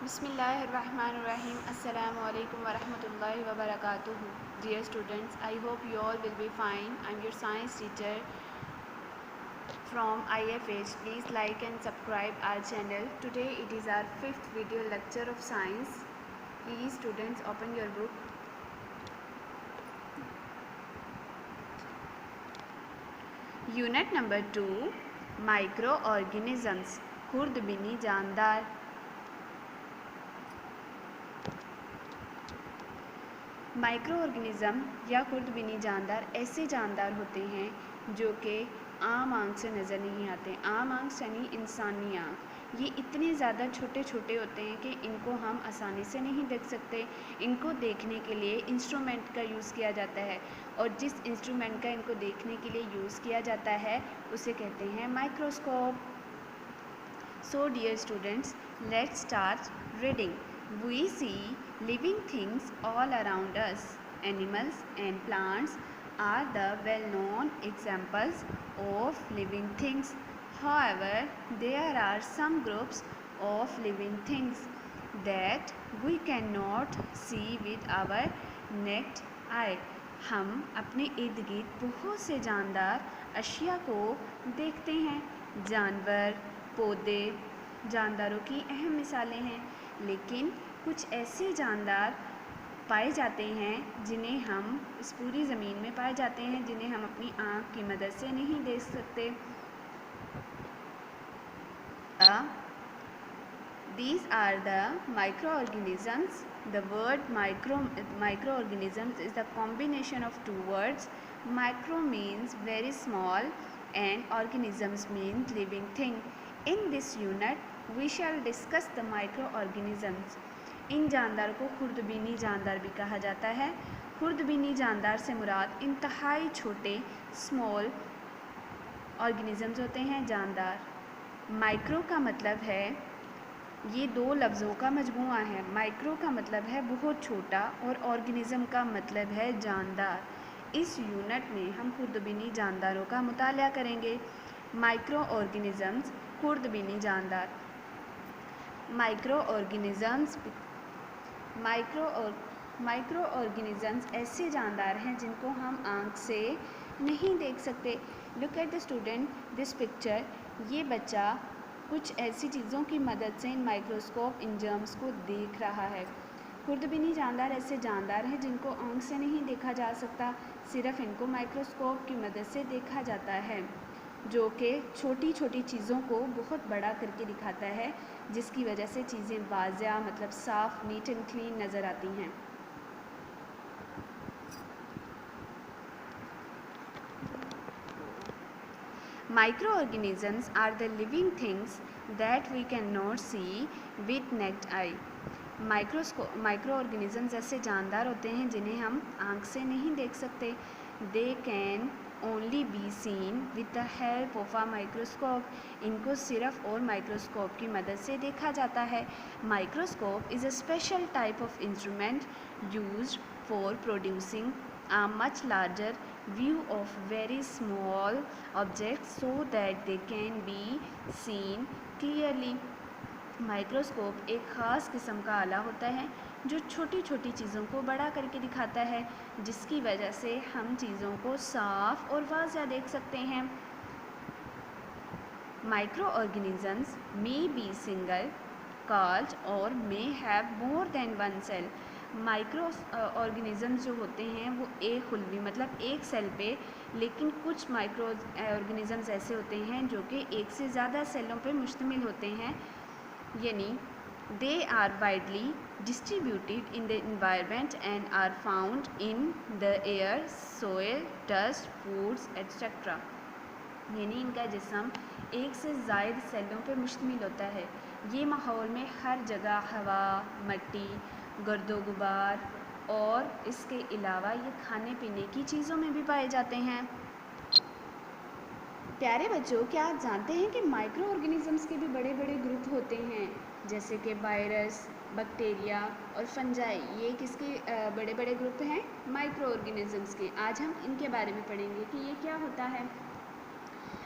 Bismillahirrahmanirrahim. Assalamu alaikum wa rahmatullahi wa barakatuhu. Dear students, I hope you all will be fine. I'm your science teacher from IFH. Please like and subscribe our channel. Today it is our 5th video lecture of science. Please students open your book. Unit number 2, Microorganisms. खुर्दबीनी जानदार. Micro organism या खुर्दबीनी जानदार ऐसे जानदार होते हैं जो कि आम आँख से नज़र नहीं आते. आम आँख यानी इंसानी आँख. ये इतने ज़्यादा छोटे छोटे होते हैं कि इनको हम आसानी से नहीं देख सकते. इनको देखने के लिए इंस्ट्रूमेंट का यूज़ किया जाता है और जिस इंस्ट्रूमेंट का इनको देखने के लिए यूज़ किया जाता है उसे कहते हैं microscope. So dear students, let's start reading. We see living things all around us. Animals and plants are the well-known examples of living things. However, there are some groups of living things that we cannot see with our naked eye. हम अपने इर्द गिर्द बहुत से जानदार अशिया को देखते हैं. जानवर, पौधे जानदारों की अहम मिसालें हैं, लेकिन कुछ ऐसे जानदार पाए जाते हैं जिन्हें हम इस पूरी ज़मीन में पाए जाते हैं जिन्हें हम अपनी आँख की मदद से नहीं देख सकते. These are the microorganisms. The word microorganisms is the combination of two words. Micro means very small and organisms means living thing. In this unit, we shall discuss the microorganisms. इन जानदार को खुर्दबीनी जानदार भी कहा जाता है. खुर्दबीनी जानदार से मुराद इंतहाई छोटे स्मॉल ऑर्गेनिजम्स होते हैं, जानदार. माइक्रो का मतलब है, ये दो लफ्ज़ों का मजमूआ है. माइक्रो का मतलब है बहुत छोटा और ऑर्गेनिज़म का मतलब है जानदार. इस यूनिट में हम खुर्दबीनी जानदारों का मुताला करेंगे. माइक्रो ऑर्गेनिजम्स, खुर्दबीनी जानदार. माइक्रो ऑर्गेनिजम्स ऐसे जानदार हैं जिनको हम आँख से नहीं देख सकते. Look at the student this picture. ये बच्चा कुछ ऐसी चीज़ों की मदद से इन माइक्रोस्कोप, इन जर्म्स को देख रहा है. खुर्दबीनी जानदार ऐसे जानदार हैं जिनको आँख से नहीं देखा जा सकता, सिर्फ इनको माइक्रोस्कोप की मदद से देखा जाता है, जो कि छोटी छोटी चीज़ों को बहुत बड़ा करके दिखाता है, जिसकी वजह से चीज़ें वाज़िया मतलब साफ़, नीट एंड क्लीन नज़र आती हैं. Microorganisms are the living things that we cannot see with naked eye. Microorganisms ऐसे जानदार होते हैं जिन्हें हम आँख से नहीं देख सकते. They can only be seen with the help of a microscope. इनको सिर्फ और माइक्रोस्कोप की मदद से देखा जाता है. Microscope is a special type of instrument used for producing a much larger view of very small objects so that they can be seen clearly. Microscope एक ख़ास किस्म का आला होता है जो छोटी छोटी चीज़ों को बड़ा करके दिखाता है, जिसकी वजह से हम चीज़ों को साफ और वाज़िया देख सकते हैं. Microorganisms may be single celled or may have more than one cell. Microorganisms जो होते हैं वो एक खुलवी मतलब एक सेल पे, लेकिन कुछ माइक्रो ऑर्गेनिजम्स ऐसे होते हैं जो कि एक से ज़्यादा सेलों पे मुश्तमिल होते हैं, यानी they are widely distributed in the environment and are found in the air, soil, dust, foods, etc. यानी इनका जिस्म एक से ज़ायद सेलों पर मुश्तमिल होता है. ये माहौल में हर जगह हवा, मिट्टी, गर्दो गुबार और इसके अलावा ये खाने पीने की चीज़ों में भी पाए जाते हैं. प्यारे बच्चों, क्या आप जानते हैं कि माइक्रो ऑर्गेनिजम्स के भी बड़े बड़े ग्रुप होते हैं, जैसे कि वायरस, बैक्टीरिया और फंजाई. ये किसके बड़े बड़े ग्रुप हैं? माइक्रो ऑर्गेनिजम्स के. आज हम इनके बारे में पढ़ेंगे कि ये क्या होता है.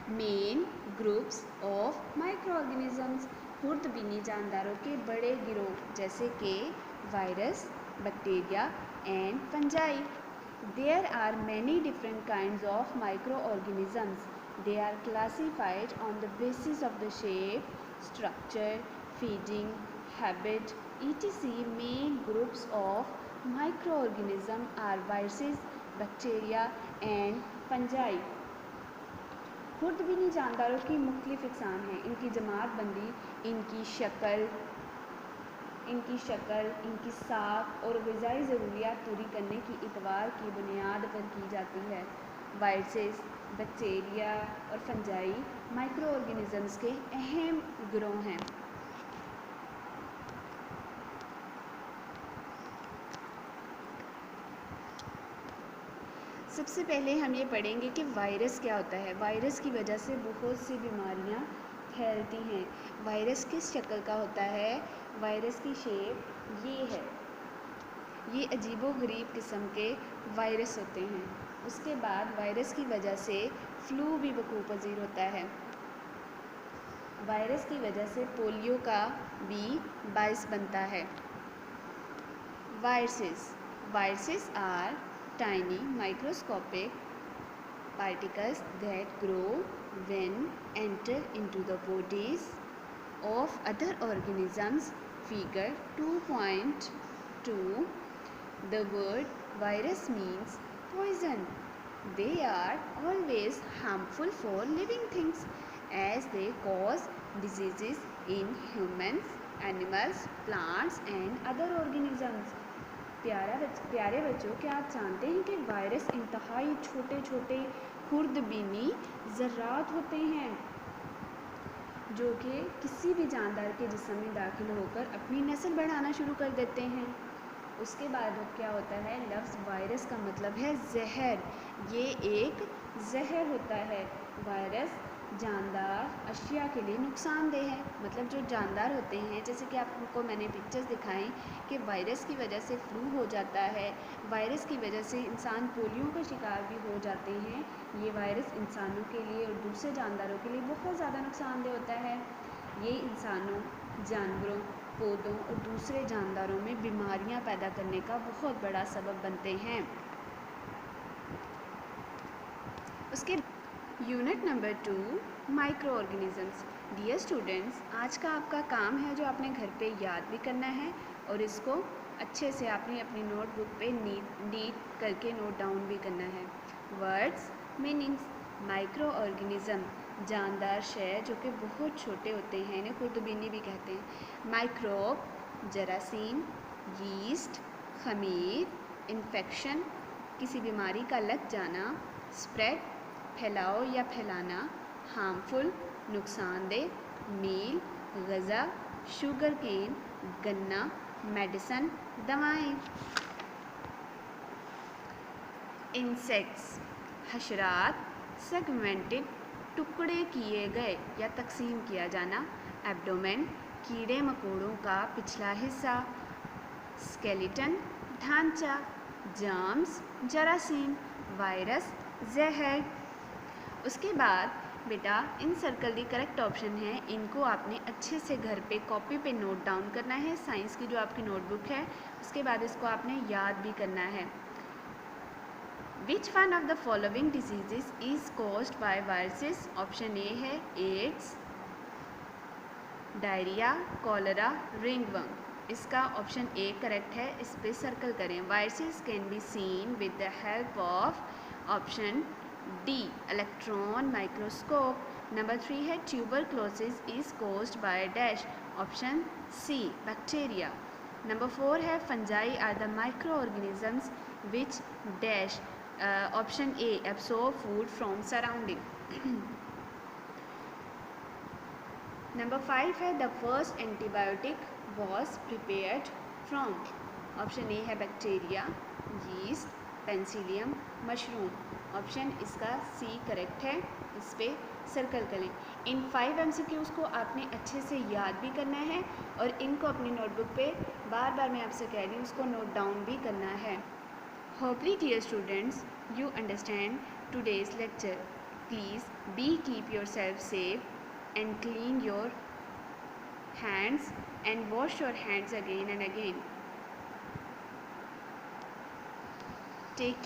Main groups of microorganisms. खुर्दबीनी जानदारों के बड़े गिरोह. जैसे कि virus, bacteria and fungi. There are many different kinds of microorganisms. They are classified on the basis of the shape, structure, feeding, habit, etc. Main groups of microorganisms are viruses, bacteria and fungi. खुर्दबीनी जानदारों की मुख्तलिफ इकसाम हैं। इनकी जमात बंदी इनकी शक्ल, इनकी साख और ग़िज़ाई ज़रूरियात पूरी करने की इतवार की बुनियाद पर की जाती है। वायरसेस, बैक्टीरिया और फंजाई माइक्रो ऑर्गेनिजम्स के अहम गिरोह हैं। सबसे पहले हम ये पढ़ेंगे कि वायरस क्या होता है। वायरस की वजह से बहुत सी बीमारियां फैलती हैं। वायरस किस शक्ल का होता है? वायरस की शेप ये है। ये अजीबोगरीब किस्म के वायरस होते हैं। उसके बाद वायरस की वजह से फ्लू भी वकूअ पज़ीर होता है। वायरस की वजह से पोलियो का भी बाइस बनता है। Viruses are tiny microscopic particles that grow when enter into the bodies of other organisms. Figure 2.2. The word virus means poison. They are always harmful for living things as they cause diseases in humans, animals, plants and other organisms. प्यारे बच्चों, क्या आप जानते हैं कि virus इंतहाई छोटे छोटे खुर्दबीनी ज़र्रात होते हैं जो कि किसी भी जानदार के जिस्म में दाखिल होकर अपनी नस्ल बढ़ाना शुरू कर देते हैं। उसके बाद क्या होता है? लफ्ज़ वायरस का मतलब है जहर। ये एक जहर होता है। वायरस जानदार अशिया के लिए नुकसानदेह है। मतलब जो जानदार होते हैं, जैसे कि आपको मैंने पिक्चर्स दिखाई कि वायरस की वजह से फ्लू हो जाता है, वायरस की वजह से इंसान पोलियो का शिकार भी हो जाते हैं। ये वायरस इंसानों के लिए और दूसरे जानदारों के लिए बहुत ज़्यादा नुकसानदेह होता है। ये इंसानों, जानवरों, पौधों और दूसरे जानदारों में बीमारियां पैदा करने का बहुत बड़ा सबब बनते हैं। उसके unit number 2, micro organisms. Dear students, आज का आपका काम है जो आपने घर पे याद भी करना है और इसको अच्छे से आपने अपनी नोटबुक पे नीट करके नोट डाउन भी करना है। Words, meanings. माइक्रो ऑर्गेनिज्म जानदार शय जो कि बहुत छोटे होते हैं, इन्हें खुर्दबीनी भी कहते हैं। माइक्रोब जरासीम, यीस्ट, खमीर, इन्फेक्शन किसी बीमारी का लग जाना, स्प्रेड फैलाव या फैलाना, हार्मफुल नुकसानदेह, मील गज़ा, शुगर केन गन्ना, मेडिसन दवाएं। इंसेक्ट्स हशरात, सेगमेंटेड टुकड़े किए गए या तकसीम किया जाना, एब्डोमेन कीड़े मकोड़ों का पिछला हिस्सा, स्केलेटन ढांचा, जर्म्स जरासीम, वायरस जहर। उसके बाद बेटा इन सर्कल दी करेक्ट ऑप्शन है, इनको आपने अच्छे से घर पे कॉपी पे नोट डाउन करना है। साइंस की जो आपकी नोटबुक है उसके बाद इसको आपने याद भी करना है। Which one of the following diseases is caused by viruses? Option A है एड्स, डायरिया, कॉलरा, रिंगवर्म। इसका ऑप्शन ए करेक्ट है, इस पे सर्कल करें। Viruses can be seen with the help of option D electron microscope. Number 3 है tuberculosis is caused by dash, option C bacteria. Number 4 है fungi are the micro organisms which dash, option A absorb food from surrounding. Number 5 है the first antibiotic was prepared from, option A है bacteria, yeast, penicillium, mushroom. Option इसका C correct है, इस पर circle करें। इन 5 MCQs को आपने अच्छे से याद भी करना है और इनको अपनी नोटबुक पे बार बार मैं आपसे कह रही हूँ उसको नोट डाउन भी करना है। Hopefully dear students you understand today's lecture. Please be keep yourself safe and clean your hands and wash your hands again and again. Take care.